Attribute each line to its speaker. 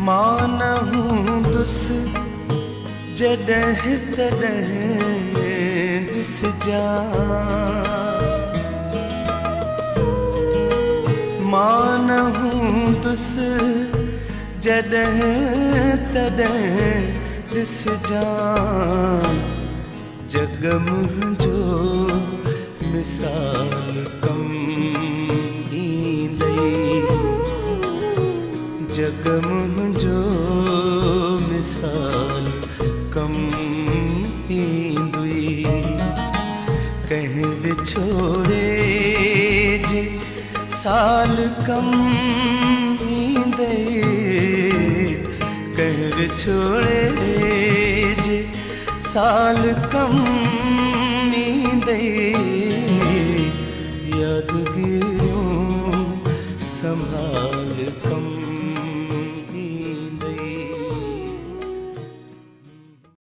Speaker 1: मानहूं दुस जॾहिं तॾहिं ॾिसजा, मानहूं दुस जॾहिं तॾहिं ॾिसजा, जग मुंहिंजो मिसाल कम ईंदई, जग मुंहिंजो मिसाल कम ईंदुई, कंहिं विछोड़े जे साल कम ईंदई, कंहिं विछोड़े जे साल कम ईंदई, याद